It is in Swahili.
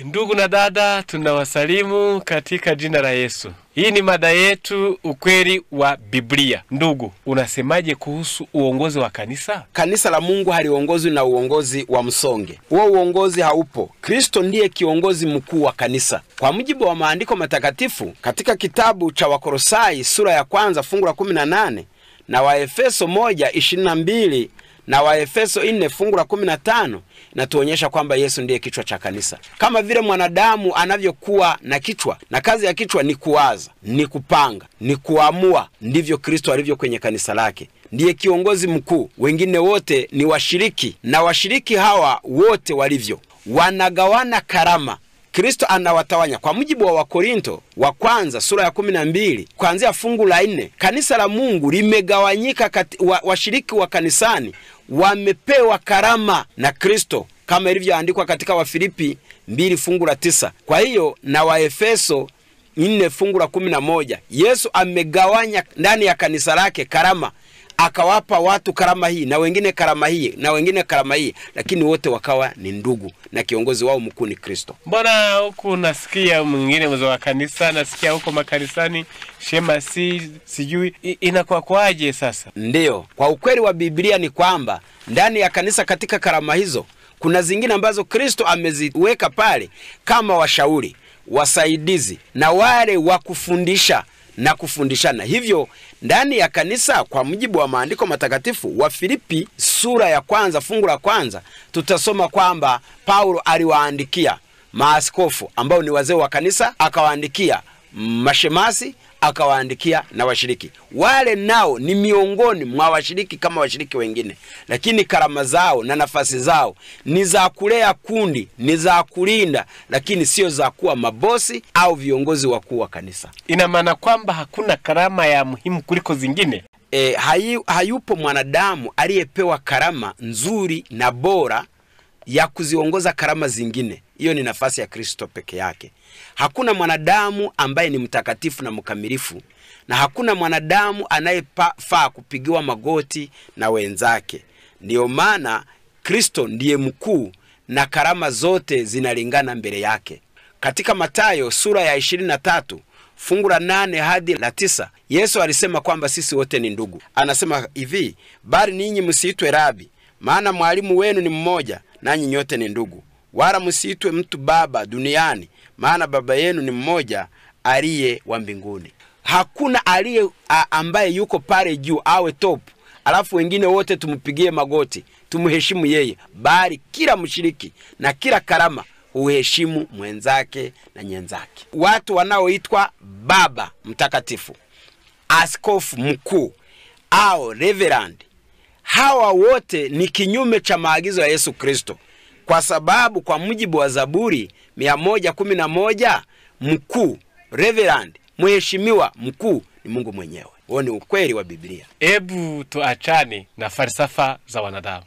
Ndugu na dada, tunawasalimu katika jina la Yesu. Hii ni mada yetu, ukweli wa Biblia. Ndugu, unasemaje kuhusu uongozi wa kanisa? Kanisa la Mungu haliongozwi na uongozi wa msonge. Huo uongozi haupo. Kristo ndiye kiongozi mkuu wa kanisa. Kwa mujibu wa maandiko matakatifu, katika kitabu cha Wakolosai sura ya 1 fungu la 18 na Waefeso 1:22 na Waefeso 4 fungu la 15 inatuonyesha kwamba Yesu ndiye kichwa cha kanisa. Kama vile mwanadamu anavyokuwa na kichwa, na kazi ya kichwa ni kuwaza, ni kupanga, ni kuamua, ndivyo Kristo alivyo kwenye kanisa lake. Ndiye kiongozi mkuu, wengine wote ni washiriki, na washiriki hawa wote walivyo wanagawana karama. Kristo anawatawanya. Kwa mujibu wa Wakorinto wa kwanza sura ya 12 kuanzia fungu la 4, kanisa la Mungu limegawanyika. Washiriki wa kanisani wamepewa karama na Kristo kama ilivyoandikwa katika Wafilipi 2 fungu la 9. Kwa hiyo na Waefeso 4 fungu la 11, Yesu amegawanya ndani ya kanisa lake karama, akawapa watu karama hii na wengine karama hii na wengine karama hii, lakini wote wakawa ni ndugu na kiongozi wao mkuu ni Kristo. Mbona huku nasikia mwingine mzo wa kanisa, nasikia huko makanisani shema sijui inakuwa kwaje sasa? Ndiyo, kwa ukweli wa Biblia ni kwamba ndani ya kanisa katika karama hizo kuna zingine ambazo Kristo ameziweka pale kama washauri, wasaidizi na wale wa kufundisha na kufundishana. Hivyo ndani ya kanisa kwa mujibu wa maandiko matakatifu, wa Filipi sura ya 1 fungu la 1, tutasoma kwamba Paulo aliwaandikia maaskofu ambao ni wazee wa kanisa, akawaandikia mashemasi, akawaandikia na washiriki. Wale nao ni miongoni mwa washiriki kama washiriki wengine, lakini karama zao na nafasi zao ni za kulea kundi, ni za kulinda, lakini sio za kuwa mabosi au viongozi wakuu wa kanisa. Ina maana kwamba hakuna karama ya muhimu kuliko zingine? Hayupo mwanadamu aliyepewa karama nzuri na bora ya kuziongoza karama zingine. Hiyo ni nafasi ya Kristo peke yake. Hakuna mwanadamu ambaye ni mtakatifu na mkamilifu, na hakuna mwanadamu anayefaa kupigiwa magoti na wenzake. Ndio maana Kristo ndiye mkuu na karama zote zinalingana mbele yake. Katika Mathayo sura ya 23 fungu la 8 hadi la 9, Yesu alisema kwamba sisi wote ni ndugu. Anasema hivi, bali ninyi msiitwe rabi, maana mwalimu wenu ni mmoja, nanyi nyote ni ndugu. Wala msiitwe mtu baba duniani, maana baba yenu ni mmoja, aliye wa mbinguni. Hakuna aliye ambaye yuko pale juu awe top, alafu wengine wote tumpigie magoti, tumheshimu yeye, bali kila mshiriki na kila karama uheshimu mwenzake na nyenzake. Watu wanaoitwa baba mtakatifu, askofu mkuu au reverend, hawa wote ni kinyume cha maagizo ya Yesu Kristo. Kwa sababu kwa mujibu wa Zaburi 111, mkuu, reverend, mheshimiwa mkuu ni Mungu mwenyewe. Huo ni ukweli wa Biblia. Hebu tuachane na falsafa za wanadamu.